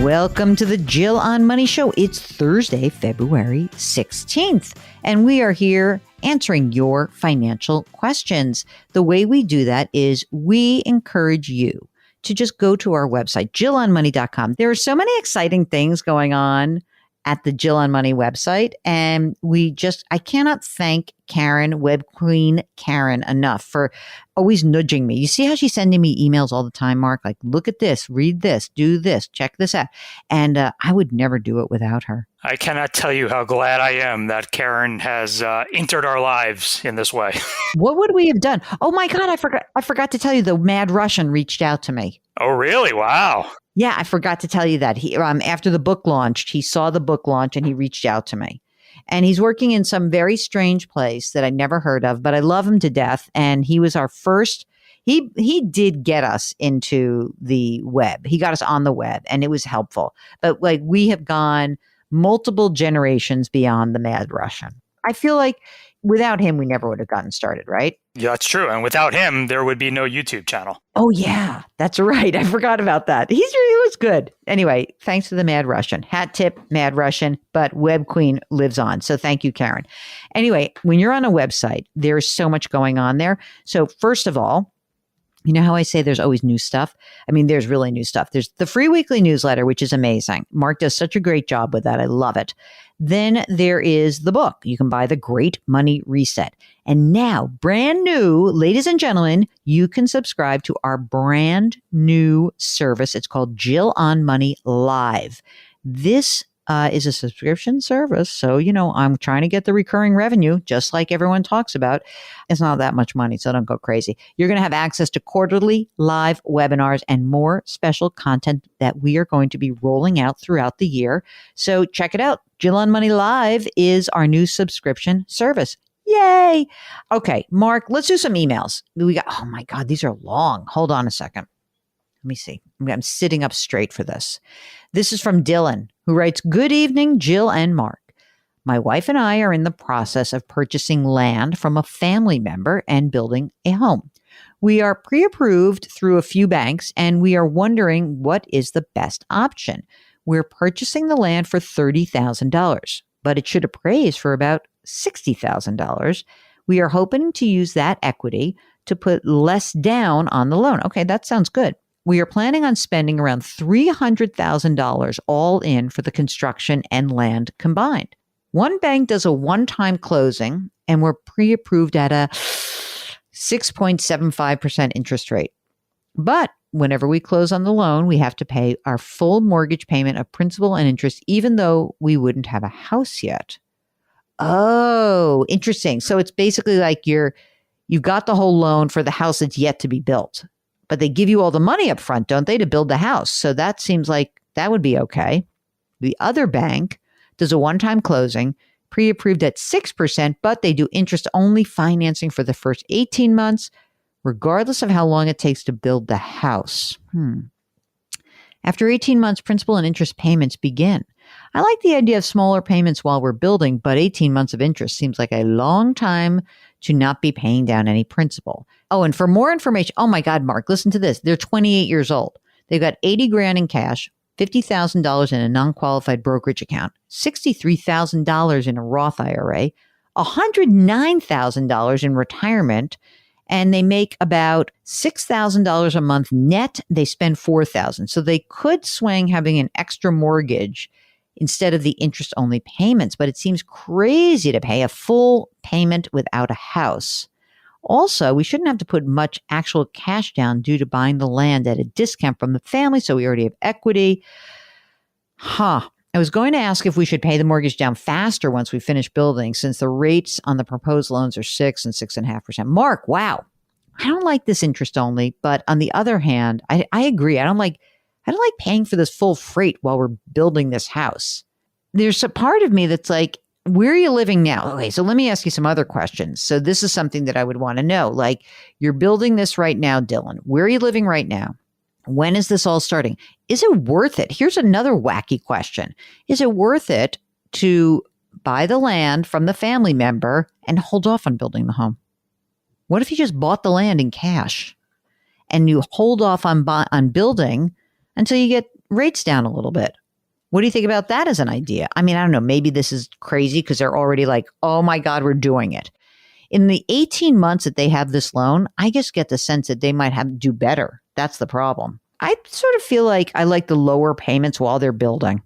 Welcome to the Jill on Money Show. It's Thursday, February 16th, and we are here answering your financial questions. The way we do that is we encourage you to just go to our website, jillonmoney.com. There are so many exciting things going on at the Jill on Money website. And I cannot thank Karen, Web Queen Karen, enough for always nudging me. You see how she's sending me emails all the time, Mark? Like, look at this, read this, do this, check this out. And I would never do it without her. I cannot tell you how glad I am that Karen has entered our lives in this way. What would we have done? Oh my God, I forgot to tell you, the Mad Russian reached out to me. Oh, really? Wow. Yeah, I forgot to tell you that. He after the book launched, he saw the book launch and he reached out to me. And he's working in some very strange place that I never heard of, but I love him to death. And he was our first, he did get us into the web. He got us on the web and it was helpful. But like, we have gone multiple generations beyond the Mad Russian. I feel like without him, we never would have gotten started, right? Yeah, that's true. And without him, there would be no YouTube channel. Oh, yeah, that's right. I forgot about that. He was good. Anyway, thanks to the Mad Russian. Hat tip, Mad Russian, but Web Queen lives on. So thank you, Karen. Anyway, when you're on a website, there's so much going on there. So first of all, you know how I say there's always new stuff? I mean, there's really new stuff. There's the free weekly newsletter, which is amazing. Mark does such a great job with that. I love it. Then there is the book. You can buy The Great Money Reset. And now, brand new, ladies and gentlemen, you can subscribe to our brand new service. It's called Jill on Money Live. This is a subscription service. So, I'm trying to get the recurring revenue, just like everyone talks about. It's not that much money, so don't go crazy. You're going to have access to quarterly live webinars and more special content that we are going to be rolling out throughout the year. So check it out. Jill on Money Live is our new subscription service. Yay. Okay, Mark, let's do some emails. Oh my God, these are long. Hold on a second. Let me see. I'm sitting up straight for this. This is from Dylan, who writes, "Good evening, Jill and Mark. My wife and I are in the process of purchasing land from a family member and building a home. We are pre-approved through a few banks, and we are wondering what is the best option. We're purchasing the land for $30,000, but it should appraise for about $60,000. We are hoping to use that equity to put less down on the loan." Okay, that sounds good. "We are planning on spending around $300,000 all in for the construction and land combined. One bank does a one-time closing, and we're pre-approved at a 6.75% interest rate. But whenever we close on the loan, we have to pay our full mortgage payment of principal and interest, even though we wouldn't have a house yet." Oh, interesting. So it's basically like you've got the whole loan for the house that's yet to be built. But they give you all the money up front, don't they, to build the house? So that seems like that would be okay. The other bank does a one-time closing, pre-approved at 6%, but they do interest-only financing for the first 18 months, regardless of how long it takes to build the house. After 18 months, principal and interest payments begin. I like the idea of smaller payments while we're building, but 18 months of interest seems like a long time to not be paying down any principal. Oh, and for more information, oh my God, Mark, listen to this. They're 28 years old. They've got $80,000 in cash, $50,000 in a non-qualified brokerage account, $63,000 in a Roth IRA, $109,000 in retirement, and they make about $6,000 a month net. They spend $4,000. So they could swing having an extra mortgage instead of the interest-only payments, but it seems crazy to pay a full payment without a house. Also, we shouldn't have to put much actual cash down due to buying the land at a discount from the family, so we already have equity. I was going to ask if we should pay the mortgage down faster once we finish building, since the rates on the proposed loans are 6 and 6.5%. Mark, wow. I don't like this interest only, but on the other hand, I agree. I don't like paying for this full freight while we're building this house. There's a part of me that's like, where are you living now? Okay, so let me ask you some other questions. So this is something that I would want to know. Like, you're building this right now, Dylan. Where are you living right now? When is this all starting? Is it worth it? Here's another wacky question. Is it worth it to buy the land from the family member and hold off on building the home? What if you just bought the land in cash and you hold off on building until you get rates down a little bit. What do you think about that as an idea? I mean, I don't know. Maybe this is crazy because they're already like, oh my God, we're doing it. In the 18 months that they have this loan, I just get the sense that they might have to do better. That's the problem. I sort of feel like I like the lower payments while they're building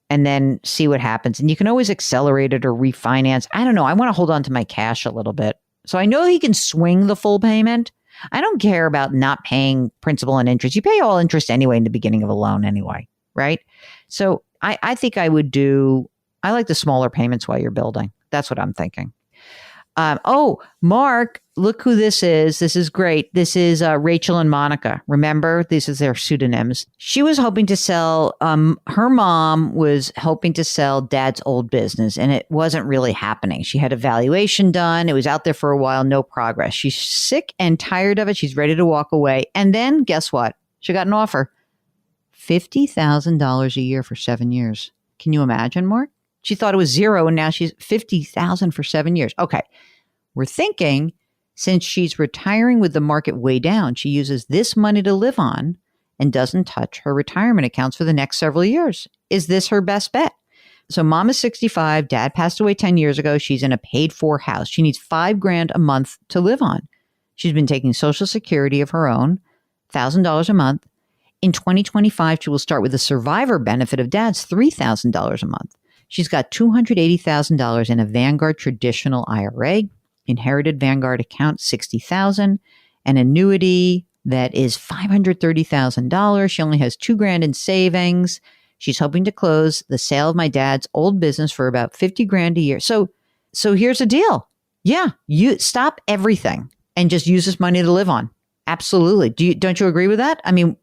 and then see what happens. And you can always accelerate it or refinance. I don't know. I want to hold on to my cash a little bit. So I know he can swing the full payment. I don't care about not paying principal and interest. You pay all interest anyway in the beginning of a loan anyway, right? So I think I like the smaller payments while you're building. That's what I'm thinking. Mark, look who this is. This is great. This is Rachel and Monica. Remember, these are their pseudonyms. She was hoping to sell, her mom was hoping to sell dad's old business, and it wasn't really happening. She had a valuation done. It was out there for a while, no progress. She's sick and tired of it. She's ready to walk away. And then guess what? She got an offer. $50,000 a year for 7 years. Can you imagine, Mark? She thought it was zero, and now she's $50,000 for 7 years. Okay. We're thinking since she's retiring with the market way down, she uses this money to live on and doesn't touch her retirement accounts for the next several years. Is this her best bet? So mom is 65. Dad passed away 10 years ago. She's in a paid for house. She needs $5,000 a month to live on. She's been taking Social Security of her own, $1,000 a month. In 2025, she will start with the survivor benefit of dad's $3,000 a month. She's got $280,000 in a Vanguard traditional IRA, inherited Vanguard account $60,000, an annuity that is $530,000. She only has $2,000 in savings. She's hoping to close the sale of my dad's old business for about $50,000 a year. So here's the deal. Yeah, you stop everything and just use this money to live on. Absolutely. Don't you agree with that? I mean,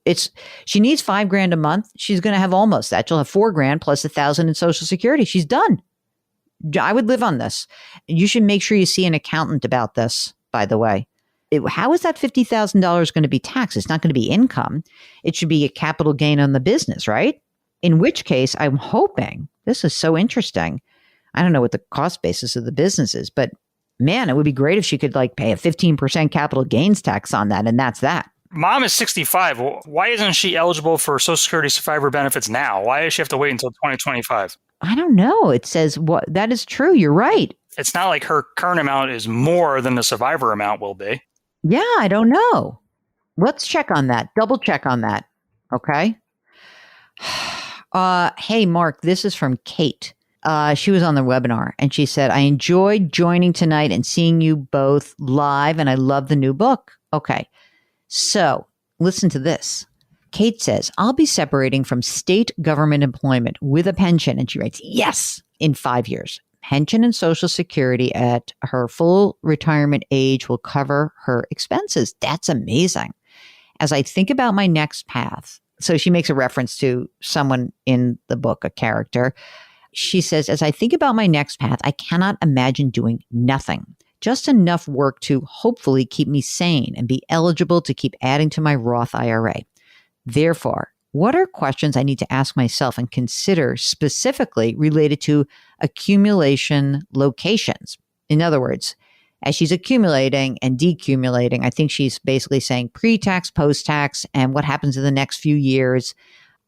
she needs $5,000 a month. She's going to have almost that. She'll have $4,000 plus $1,000 in Social Security. She's done. I would live on this. You should make sure you see an accountant about this, by the way. How is that $50,000 going to be taxed? It's not going to be income. It should be a capital gain on the business, right? In which case, I'm hoping, this is so interesting. I don't know what the cost basis of the business is, but man, it would be great if she could pay a 15% capital gains tax on that. And that's that. Mom is 65. Why isn't she eligible for Social Security survivor benefits now? Why does she have to wait until 2025? I don't know. It says that is true. You're right. It's not like her current amount is more than the survivor amount will be. Yeah, I don't know. Let's check on that. Double check on that. Okay. Hey, Mark, this is from Kate. She was on the webinar and she said, I enjoyed joining tonight and seeing you both live, and I love the new book. Okay. So listen to this. Kate says, I'll be separating from state government employment with a pension. And she writes, yes, in 5 years. Pension and Social Security at her full retirement age will cover her expenses. That's amazing. As I think about my next path, so she makes a reference to someone in the book, a character. She says, as I think about my next path, I cannot imagine doing nothing. Just enough work to hopefully keep me sane and be eligible to keep adding to my Roth IRA. Therefore, what are questions I need to ask myself and consider specifically related to accumulation locations? In other words, as she's accumulating and decumulating, I think she's basically saying pre-tax, post-tax, and what happens in the next few years.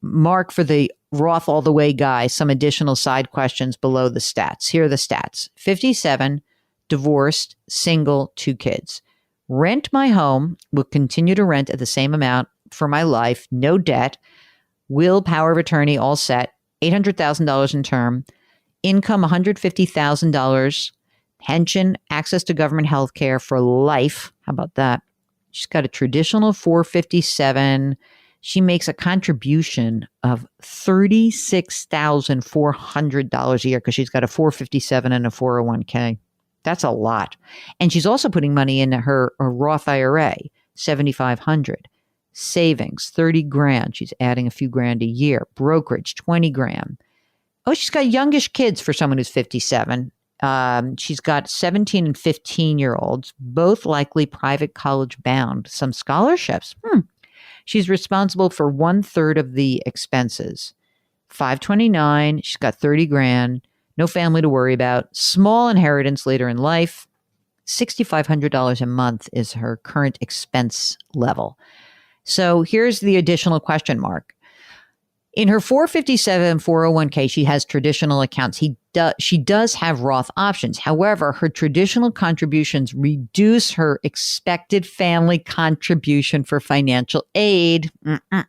Mark, for the Roth all the way guy, some additional side questions below the stats. Here are the stats. 57, divorced, single, 2 kids. Rent my home, will continue to rent at the same amount for my life, no debt, will, power of attorney, all set, $800,000 in term, income $150,000, pension, access to government health care for life. How about that? She's got a traditional 457. She makes a contribution of $36,400 a year because she's got a 457 and a 401k. That's a lot. And she's also putting money in her Roth IRA, $7,500. Savings, $30,000. She's adding a few grand a year. Brokerage, $20,000. Oh, she's got youngish kids for someone who's 57. She's got 17 and 15-year-olds, both likely private college bound. Some scholarships. She's responsible for 1/3 of the expenses. 529. She's got $30,000. No family to worry about. Small inheritance later in life. $6,500 a month is her current expense level. So here's the additional question mark. In her 457 401k, she has traditional accounts. She does have Roth options. However, her traditional contributions reduce her expected family contribution for financial aid.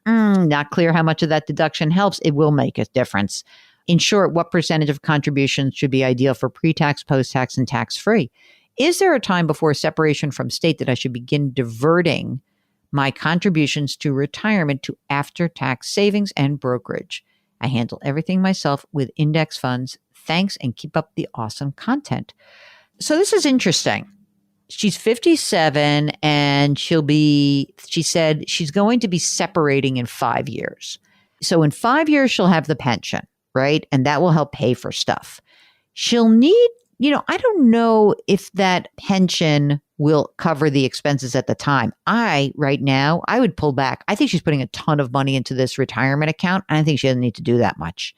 Not clear how much of that deduction helps. It will make a difference. In short, what percentage of contributions should be ideal for pre-tax, post-tax, and tax-free? Is there a time before separation from state that I should begin diverting my contributions to retirement to after-tax savings and brokerage? I handle everything myself with index funds. Thanks, and keep up the awesome content. So this is interesting. She's 57 and she said she's going to be separating in 5 years. So in 5 years, she'll have the pension, right? And that will help pay for stuff. She'll need, I don't know if that pension will cover the expenses at the time. Right now, I would pull back. I think she's putting a ton of money into this retirement account. And I think she doesn't need to do that much.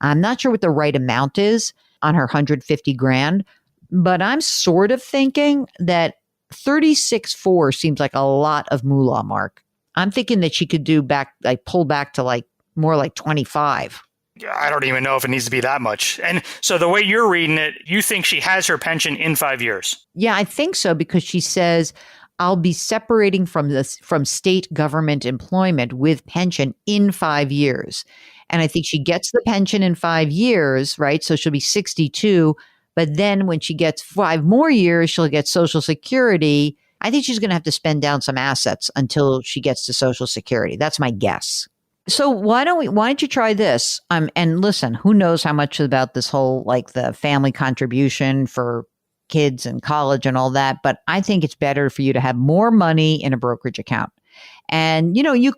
I'm not sure what the right amount is on her 150 grand, but I'm sort of thinking that 36.4 seems like a lot of moolah, Mark. I'm thinking that she could pull back to more like 25. I don't even know if it needs to be that much. And so the way you're reading it, you think she has her pension in 5 years? Yeah, I think so, because she says, I'll be separating from state government employment with pension in 5 years. And I think she gets the pension in 5 years, right? So she'll be 62. But then when she gets 5 more years, she'll get Social Security. I think she's going to have to spend down some assets until she gets to Social Security. That's my guess. So why don't you try this? And listen, who knows how much about this whole, the family contribution for kids and college and all that. But I think it's better for you to have more money in a brokerage account. And, you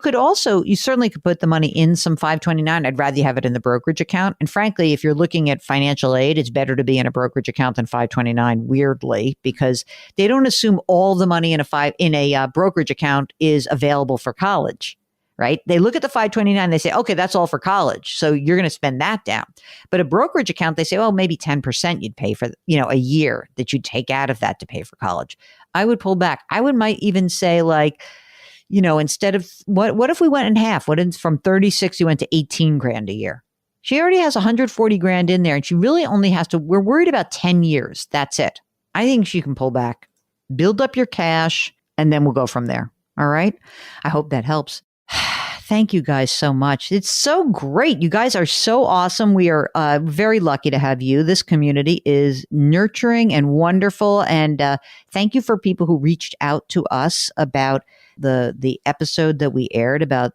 certainly could put the money in some 529. I'd rather you have it in the brokerage account. And frankly, if you're looking at financial aid, it's better to be in a brokerage account than 529, weirdly, because they don't assume all the money in a brokerage account is available for college. Right? They look at the 529, they say, okay, that's all for college. So you're going to spend that down. But a brokerage account, they say, oh, maybe 10% you'd pay for, a year that you'd take out of that to pay for college. I would pull back. Might even say instead of, what if we went in half? What if from 36, you went to 18 grand a year? She already has 140 grand in there, and she really only has to, we're worried about 10 years. That's it. I think she can pull back, build up your cash, and then we'll go from there. All right. I hope that helps. Thank you guys so much. It's so great. You guys are so awesome. We are very lucky to have you. This community is nurturing and wonderful. And thank you for people who reached out to us about the episode that we aired about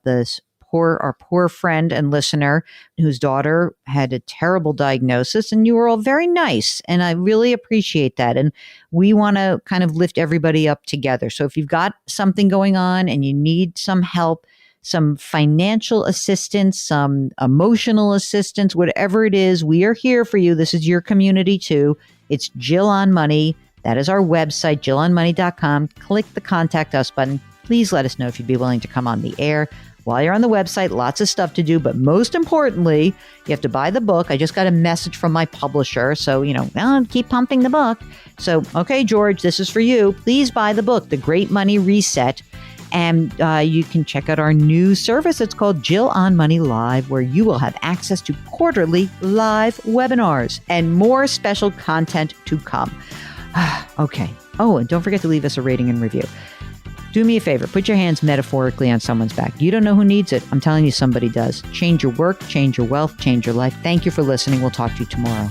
our poor friend and listener whose daughter had a terrible diagnosis. And you were all very nice. And I really appreciate that. And we want to kind of lift everybody up together. So if you've got something going on and you need some help, some financial assistance, some emotional assistance, whatever it is, we are here for you. This is your community too. It's Jill on Money. That is our website, jillonmoney.com. Click the Contact Us button. Please let us know if you'd be willing to come on the air. While you're on the website, lots of stuff to do, but most importantly, you have to buy the book. I just got a message from my publisher, so, keep pumping the book. So, okay, George, this is for you. Please buy the book, The Great Money Reset. And you can check out our new service. It's called Jill on Money Live, where you will have access to quarterly live webinars and more special content to come. Okay. Oh, and don't forget to leave us a rating and review. Do me a favor. Put your hands metaphorically on someone's back. You don't know who needs it. I'm telling you, somebody does. Change your work, change your wealth, change your life. Thank you for listening. We'll talk to you tomorrow.